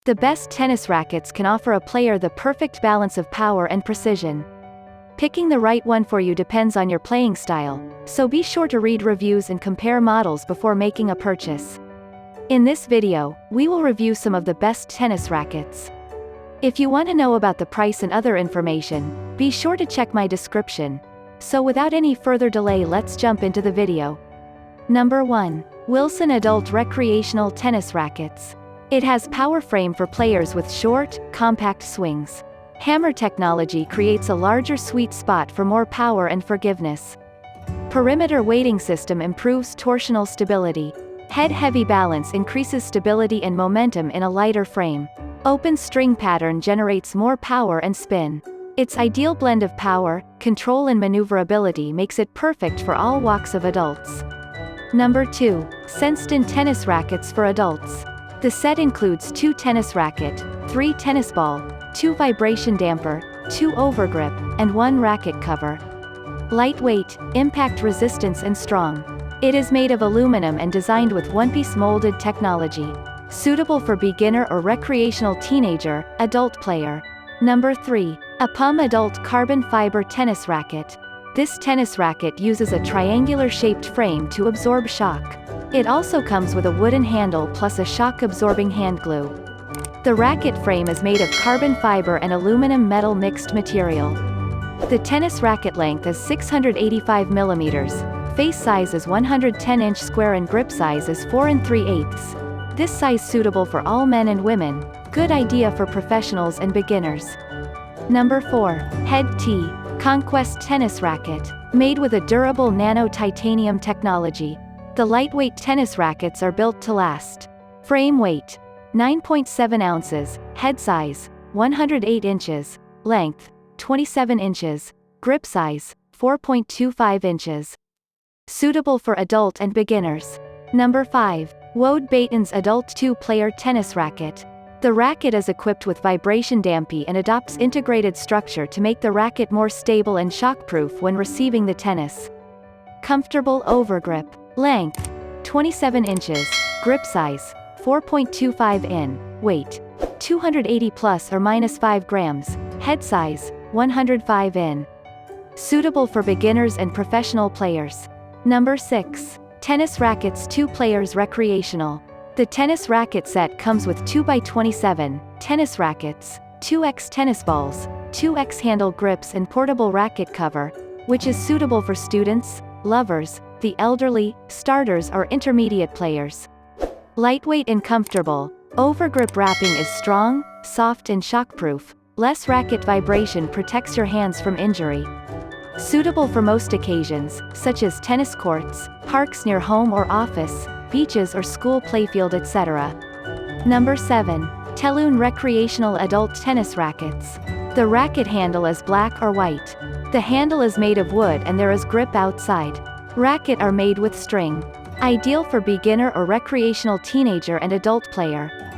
The best tennis rackets can offer a player the perfect balance of power and precision. Picking the right one for you depends on your playing style, so be sure to read reviews and compare models before making a purchase. In this video, we will review some of the best tennis rackets. If you want to know about the price and other information, be sure to check my description. So without any further delay, let's jump into the video. Number 1. Wilson Adult Recreational Tennis Rackets. It has power frame for players with short, compact swings. Hammer technology creates a larger sweet spot for more power and forgiveness. Perimeter weighting system improves torsional stability. Head-heavy balance increases stability and momentum in a lighter frame. Open string pattern generates more power and spin. Its ideal blend of power, control and maneuverability makes it perfect for all walks of adults. Number 2. Senston Tennis Rackets for Adults. The set includes 2 tennis racket, 3 tennis ball, 2 vibration damper, 2 overgrip, and 1 racket cover. Lightweight, impact resistance and strong. It is made of aluminum and designed with one-piece molded technology. Suitable for beginner or recreational teenager, adult player. Number 3. APUM Adult Carbon Fiber Tennis Racket. This tennis racket uses a triangular-shaped frame to absorb shock. It also comes with a wooden handle plus a shock-absorbing hand glue. The racket frame is made of carbon fiber and aluminum metal mixed material. The tennis racket length is 685 mm, face size is 110 inch square and grip size is 4 3/8. This size suitable for all men and women, good idea for professionals and beginners. Number 4. Head T Conquest Tennis Racket. Made with a durable nano-titanium technology. The lightweight tennis rackets are built to last. Frame weight: 9.7 ounces, head size: 108 inches, length: 27 inches, grip size: 4.25 inches. Suitable for adult and beginners. Number 5. Woad Baton's Adult 2-Player Tennis Racket. The racket is equipped with vibration damping and adopts integrated structure to make the racket more stable and shockproof when receiving the tennis. Comfortable overgrip. Length: 27 inches, grip size: 4.25 in, weight: 280 plus or minus 5 grams, head size: 105 in. Suitable for beginners and professional players. Number 6. Tennis Rackets 2 Players Recreational. The tennis racket set comes with 2x27 tennis rackets, 2x tennis balls, 2x handle grips and portable racket cover, which is suitable for students, lovers, the elderly, starters or intermediate players. Lightweight and comfortable. Overgrip wrapping is strong, soft and shockproof. Less racket vibration protects your hands from injury. Suitable for most occasions, such as tennis courts, parks near home or office, beaches or school playfield, etc. Number 7. Teloon Recreational Adult Tennis Rackets. The racket handle is black or white. The handle is made of wood and there is grip outside. Racket are made with string. Ideal for beginner or recreational teenager and adult player.